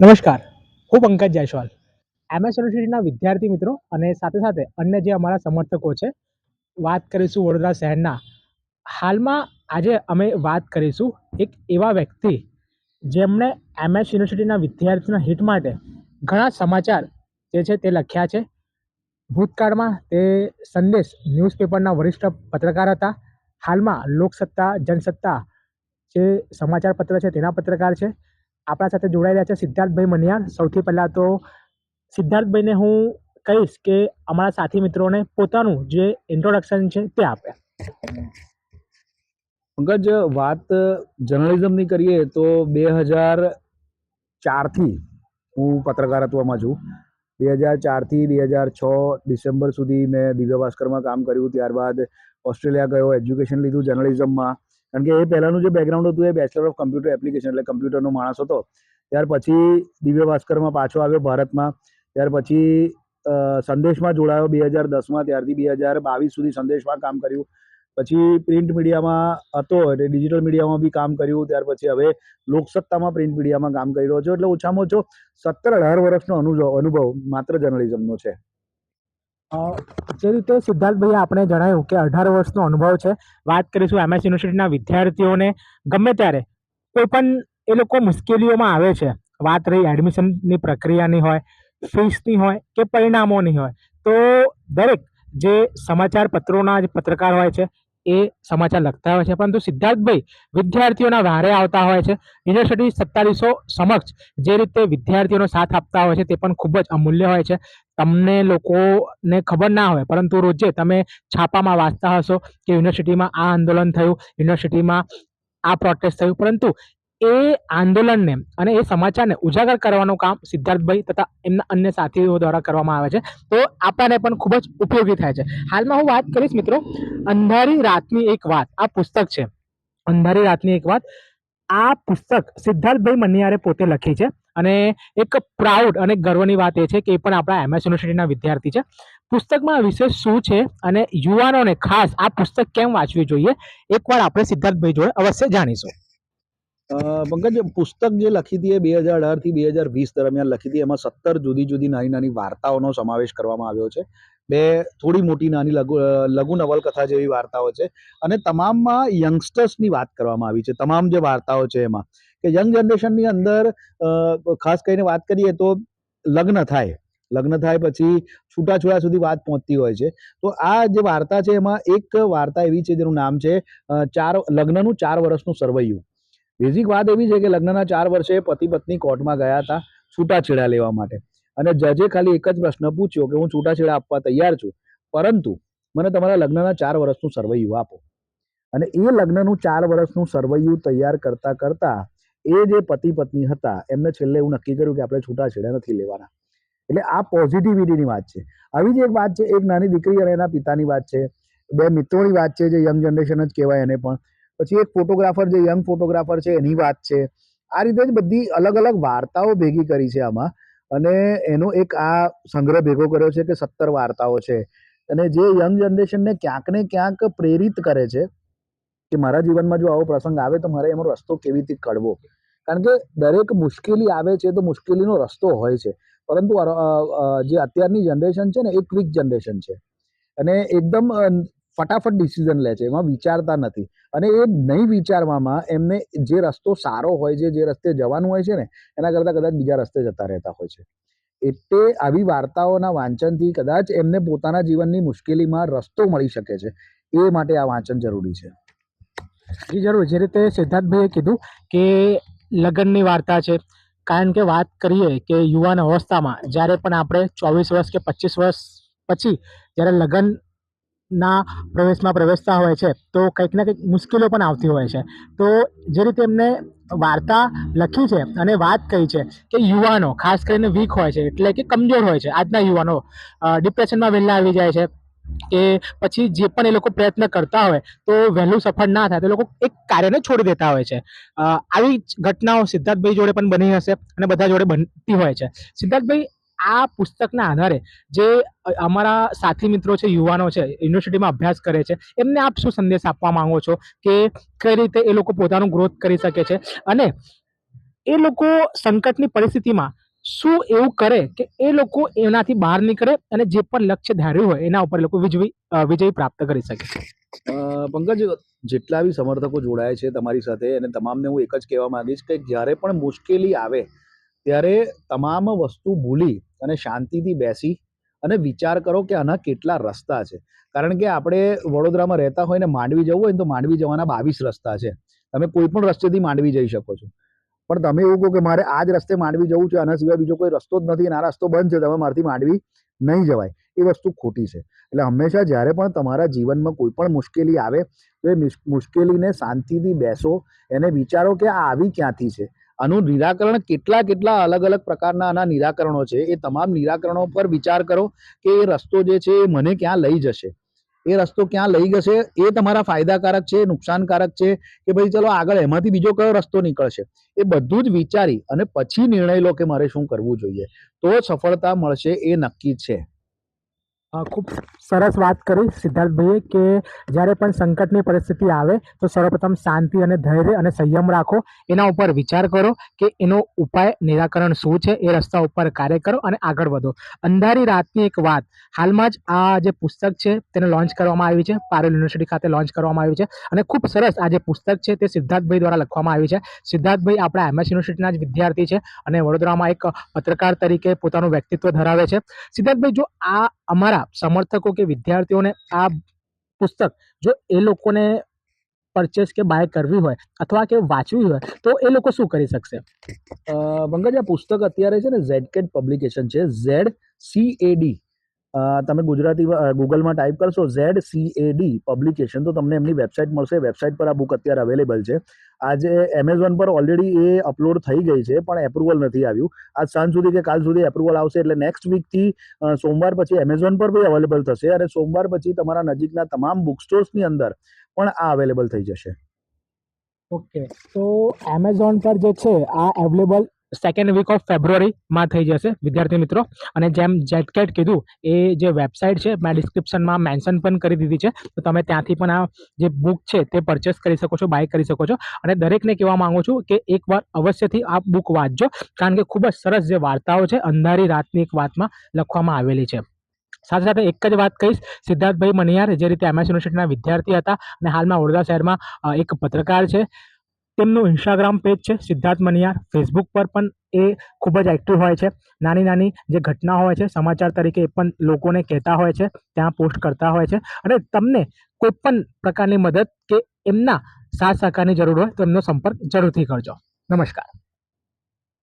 નમસ્કાર, હું પંકજ જાયસવાલ, MS યુનિવર્સિટીના વિદ્યાર્થી મિત્રો અને સાથે સાથે અન્ય જે અમારા સમર્થકો છે. વાત કરીશું વડોદરા શહેરના. હાલમાં આજે અમે વાત કરીશું એક એવા વ્યક્તિ જેમણે MS યુનિવર્સિટીના વિદ્યાર્થીઓના હિત માટે ઘણા સમાચાર જે છે તે લખ્યા છે. ભૂતકાળમાં તે સંદેશ ન્યૂઝપેપરના વરિષ્ઠ પત્રકાર હતા. હાલમાં લોકસત્તા જનસત્તા જે સમાચાર પત્ર છે તેના પત્રકાર છે. આપણા સાથે જોડાઈ રહ્યા છે સિદ્ધાર્થભાઈ મનિયાર. સૌથી પહેલાં તો સિદ્ધાર્થભાઈને હું કહીશ કે અમારા સાથી મિત્રોને પોતાનું જે ઇન્ટ્રોડક્શન છે તે આપે. પંકજ, વાત જર્નલિઝમની કરીએ તો 2004થી હું પત્રકારત્વમાં છું. 2004થી 2006 ડિસેમ્બર સુધી મેં દિવ્ય ભાસ્કરમાં કામ કર્યું. ત્યારબાદ ઓસ્ટ્રેલિયા ગયો, એજ્યુકેશન લીધું જર્નલિઝમમાં. કારણ કે એ પહેલાંનું જે બેકગ્રાઉન્ડ હતું એ બેચલર ઓફ કમ્પ્યુટર એપ્લિકેશન એટલે કમ્પ્યુટરનો માણસ હતો. ત્યાર પછી દિવ્ય ભાસ્કરમાં પાછો આવ્યો ભારતમાં. ત્યાર પછી સંદેશમાં જોડાયો 2010માં. ત્યારથી 2022 સુધી સંદેશમાં કામ કર્યું. પછી પ્રિન્ટ મીડિયામાં હતો એટલે ડિજિટલ મીડિયામાં બી કામ કર્યું. ત્યાર પછી હવે લોકસત્તામાં પ્રિન્ટ મીડિયામાં કામ કરી રહ્યો છું. એટલે ઓછામાં ઓછો 17-18 વર્ષનો અનુભવ માત્ર જર્નલિઝમનો છે. જે રીતે સિદ્ધાર્થભાઈએ આપણે જણાવ્યું કે 18 વર્ષનો અનુભવ છે. વાત કરીશું MS યુનિવર્સિટીના વિદ્યાર્થીઓને ગમે ત્યારે કોઈ પણ એ લોકો મુશ્કેલીઓમાં આવે છે. વાત રહી એડમિશનની પ્રક્રિયાની હોય, ફીસની હોય કે પરિણામોની હોય, તો દરેક જે સમાચાર પત્રોના જે પત્રકાર હોય છે એ સમાચાર લખતા હોય છે. પરંતુ સિદ્ધાર્થભાઈ વિદ્યાર્થીઓના વારે આવતા હોય છે. યુનિવર્સિટી સત્તાધીશો સમક્ષ જે રીતે વિદ્યાર્થીઓનો સાથ આપતા હોય છે તે પણ ખૂબ જ અમૂલ્ય હોય છે. તમને લોકોને ખબર ના હોય પરંતુ રોજે તમે છાપામાં વાંચતા હશો કે યુનિવર્સિટીમાં આ આંદોલન થયું, યુનિવર્સિટીમાં આ પ્રોટેસ્ટ થયું, પરંતુ એ આંદોલનને અને એ સમાચારને ઉજાગર કરવાનું કામ સિદ્ધાર્થભાઈ તથા એમના અન્ય સાથીઓ દ્વારા કરવામાં આવે છે. તો આપણને પણ ખૂબ જ ઉપયોગી થાય છે. હાલમાં હું વાત કરીશ મિત્રો, અંધારી રાતની એક વાત આ પુસ્તક છે. અંધારી રાતની એક વાત આ પુસ્તક સિદ્ધાર્થભાઈ મનિયારે પોતે લખી છે. અને એક પ્રાઉડ અને ગર્વની વાત એ છે કે એ પણ આપણા MS યુનિવર્સિટીના વિદ્યાર્થી છે. પુસ્તકમાં વિશેષ શું છે અને યુવાનોને ખાસ આ પુસ્તક કેમ વાંચવી જોઈએ, એકવાર આપણે સિદ્ધાર્થભાઈ જોડે અવશ્ય જાણીશું. પંકજ, પુસ્તક જે લખી હતી એ 2018થી 2020 દરમિયાન લખી હતી. એમાં 17 જુદી જુદી નાની નાની વાર્તાઓનો સમાવેશ કરવામાં આવ્યો છે. બે થોડી મોટી નાની લઘુ નવલકથા જેવી વાર્તાઓ છે. અને તમામમાં યંગસ્ટર્સની વાત કરવામાં આવી છે. તમામ જે વાર્તાઓ છે એમાં કે યંગ જનરેશનની અંદર ખાસ કરીને વાત કરીએ તો લગ્ન થાય પછી છૂટાછેડા સુધી વાત પહોંચતી હોય છે. તો આ જે વાર્તા છે એમાં એક વાર્તા એવી છે જેનું નામ છે લગ્નનું 4 વર્ષનું સરવૈયું. બેઝિક વાત એવી છે કે લગ્નના 4 વર્ષે પતિ પત્ની કોર્ટમાં ગયા હતા છૂટાછેડા લેવા માટે. અને જજે ખાલી એક જ પ્રશ્ન પૂછ્યો કે હું છૂટાછેડા આપવા તૈયાર છું, પરંતુ મને તમારા લગ્નના 4 વર્ષનું સરવૈયું આપો. અને એ લગ્નનું 4 વર્ષનું સરવૈયું તૈયાર કરતા કરતા એ જે પતિ પત્ની હતા એમને છેલ્લે એવું નક્કી કર્યું કે આપણે છૂટાછેડા નથી લેવાના. એટલે આ પોઝિટિવિટીની વાત છે. આવી જ એક વાત છે, એક નાની દીકરી અને એના પિતાની વાત છે. બે મિત્રોની વાત છે જે યંગ જનરેશન જ કહેવાય એને પણ. પછી એક ફોટોગ્રાફર જે યંગ ફોટોગ્રાફર છે એની વાત છે. આ રીતે જ બધી અલગ અલગ વાર્તાઓ ભેગી કરી છે આમાં. અને એનો એક આ સંગ્રહ ભેગો કર્યો છે કે 17 વાર્તાઓ છે. અને જે યંગ જનરેશનને ક્યાંક ને ક્યાંક પ્રેરિત કરે છે કે મારા જીવનમાં જો આવો પ્રસંગ આવે તો મારે એનો રસ્તો કેવી રીતે કાઢવો. કારણ કે દરેક મુશ્કેલી આવે છે તો મુશ્કેલીનો રસ્તો હોય છે. પરંતુ જે અત્યારની જનરેશન છે ને એ ક્વિક જનરેશન છે અને એકદમ ફટાફટ ડિસિઝન લે છે, એમાં વિચારતા નથી. અને એ નહીં વિચારવામાં એમને જે રસ્તો સારો હોય છે, જે રસ્તે જવાનું હોય છે ને એના કરતાં કદાચ બીજા રસ્તે જતા રહેતા હોય છે. એટલે આવી વાર્તાઓના વાંચનથી કદાચ એમને પોતાના જીવનની મુશ્કેલીમાં રસ્તો મળી શકે છે. એ માટે આ વાંચન જરૂરી છે. જી જરૂર. જે રીતે સિદ્ધાર્થભાઈએ કીધું કે લગ્નની વાર્તા છે, કારણ કે વાત કરીએ કે યુવાન અવસ્થામાં જ્યારે પણ આપણે 24 વર્ષ કે 25 વર્ષ પછી જ્યારે લગ્નના પ્રવેશમાં પ્રવેશતા હોય છે તો કંઈક ને કંઈક મુશ્કેલીઓ પણ આવતી હોય છે. તો જે રીતે એમને વાર્તા લખી છે અને વાત કહી છે કે યુવાનો ખાસ કરીને વીક હોય છે, એટલે કે કમજોર હોય છે. આજના યુવાનો ડિપ્રેશનમાં વહેલા આવી જાય છે કે પછી જે પણ એ લોકો પ્રયત્ન કરતા હોય તો વહેલું સફળ ના થાય તો લોકો એક કાર્યને છોડી દેતા હોય છે. આવી ઘટનાઓ સિદ્ધાર્થભાઈ જોડે પણ બની હશે અને બધા જોડે બનતી હોય છે. સિદ્ધાર્થભાઈ, આ પુસ્તકના આધારે જે અમારા સાથી મિત્રો છે, યુવાનો છે, યુનિવર્સિટીમાં અભ્યાસ કરે છે, એમને આપ શું સંદેશ આપવા માંગો છો કે કઈ રીતે એ લોકો પોતાનું ગ્રોથ કરી શકે છે અને એ લોકો સંકટની પરિસ્થિતિમાં શું એવું કરે કે એ લોકો એનાથી બહાર નીકળે અને જે પણ લક્ષ્ય ધાર્યું હોય એના ઉપર એ લોકો વિજય પ્રાપ્ત કરી શકે? પંકજ, જેટલા બી સમર્થકો જોડાય છે તમારી સાથે, અને તમામને હું એક જ કહેવા માંગીશ કે જ્યારે પણ મુશ્કેલી આવે ત્યારે તમામ વસ્તુ ભૂલી અને શાંતિથી બેસી અને વિચાર કરો કે આના કેટલા રસ્તા છે. કારણ કે આપણે વડોદરામાં રહેતા હોય ને માંડવી જવું હોય ને તો માંડવી જવાના 22 રસ્તા છે. તમે કોઈ પણ રસ્તેથી માંડવી જઈ શકો છો. પણ તમે એવું કહો કે મારે આ જ રસ્તે માંડવી જવું છે, આના સિવાય બીજો કોઈ રસ્તો જ નથી અને આ રસ્તો બંધ છે, તમે મારાથી માંડવી નહીં જવાય, એ વસ્તુ ખોટી છે. એટલે હંમેશા જ્યારે પણ તમારા જીવનમાં કોઈ પણ મુશ્કેલી આવે તો એ મુશ્કેલીને શાંતિથી બેસો, એને વિચારો કે આ આવી ક્યાંથી છે, આનું નિરાકરણ કેટલા અલગ અલગ પ્રકારના આના નિરાકરણો છે, એ તમામ નિરાકરણો પર વિચાર કરો કે એ રસ્તો જે છે એ મને ક્યાં લઈ જશે, એ રસ્તો ક્યાં લઈ જશે, એ તમારા ફાયદાકારક છે, નુકસાનકારક છે, કે ભાઈ ચલો આગળ એમાંથી બીજો કયો રસ્તો નીકળશે, એ બધું જ વિચારી અને પછી નિર્ણય લો કે મારે શું કરવું જોઈએ, તો સફળતા મળશે એ નક્કી છે. ખૂબ સરસ વાત કરી સિદ્ધાર્થભાઈએ કે જ્યારે પણ સંકટની પરિસ્થિતિ આવે તો સર્વપ્રથમ શાંતિ અને ધૈર્ય અને સંયમ રાખો, એના ઉપર વિચાર કરો કે એનો ઉપાય નિરાકરણ શું છે, એ રસ્તા ઉપર કાર્ય કરો અને આગળ વધો. અંધારી રાતની એક વાત, હાલમાં જ આ જે પુસ્તક છે તેને લોન્ચ કરવામાં આવી છે, પારુલ યુનિવર્સિટી ખાતે લોન્ચ કરવામાં આવ્યું છે અને ખૂબ સરસ આ જે પુસ્તક છે તે સિદ્ધાર્થભાઈ દ્વારા લખવામાં આવ્યું છે. સિદ્ધાર્થભાઈ આપણા MS યુનિવર્સિટીના જ વિદ્યાર્થી છે અને વડોદરામાં એક પત્રકાર તરીકે પોતાનું વ્યક્તિત્વ ધરાવે છે. સિદ્ધાર્થભાઈ, જો આ અમારા સમર્થકો કે વિદ્યાર્થીઓને આ પુસ્તક જો એ લોકોને પરચેસ કે બાય કરવી હોય અથવા કે વાંચવી હોય તો એ લોકો શું કરી શકશે? પંકજ, આ પુસ્તક અત્યારે છે ને ઝેડકેટ પબ્લિકેશન છે, ZCAD. તમે ગુજરાતીમાં ગૂગલમાં ટાઈપ કરશો ZCAD પબ્લિકેશન તો તમને એમની વેબસાઇટ મળશે. વેબસાઇટ પર આ બુક અત્યારે અવેલેબલ છે. આજે એમેઝોન પર ઓલરેડી એ અપલોડ થઈ ગઈ છે પણ એપ્રુવલ નથી આવ્યું. આજ સાંજ સુધી કે કાલ સુધી એપ્રુવલ આવશે એટલે નેક્સ્ટ વીકથી સોમવાર પછી એમેઝોન પર બી અવેલેબલ થશે અને સોમવાર પછી તમારા નજીકના તમામ બુક સ્ટોર્સની અંદર પણ આ અવેલેબલ થઈ જશે. ઓકે, તો એમેઝોન પર જે છે આ અવેલેબલ સેકન્ડ વીક ઓફ ફેબ્રુઆરીમાં થઈ જશે વિદ્યાર્થી મિત્રો. અને જેમ ઝેડકેટ કીધું એ જે વેબસાઇટ છે મેં ડિસ્ક્રિપ્શનમાં મેન્શન પણ કરી દીધી છે, તો તમે ત્યાંથી પણ આ જે બુક છે તે પરચેસ કરી શકો છો, બાય કરી શકો છો. અને દરેકને કહેવા માંગુ છું કે એકવાર અવશ્યથી આ બુક વાંચજો, કારણ કે ખૂબ જ સરસ જે વાર્તાઓ છે અંધારી રાતની એક વાતમાં લખવામાં આવેલી છે. સાથે સાથે એક જ વાત કહીશ, સિદ્ધાર્થભાઈ મણિયાર જે રીતે MS યુનિવર્સિટીના વિદ્યાર્થી હતા અને હાલમાં વડોદરા શહેરમાં એક પત્રકાર છે, તેમનું ઇન્સ્ટાગ્રામ પેજ છે સિદ્ધાર્થ મણિયાર, ફેસબુક પર પણ એ ખૂબ જ એક્ટિવ હોય છે. નાની નાની જે ઘટના હોય છે સમાચાર તરીકે એ પણ લોકોને કહેતા હોય છે, ત્યાં પોસ્ટ કરતા હોય છે. અને તમને કોઈ પણ પ્રકારની મદદ કે એમના સાથ સહકારની જરૂર હોય તો એમનો સંપર્ક જરૂરથી કરજો. નમસ્કાર.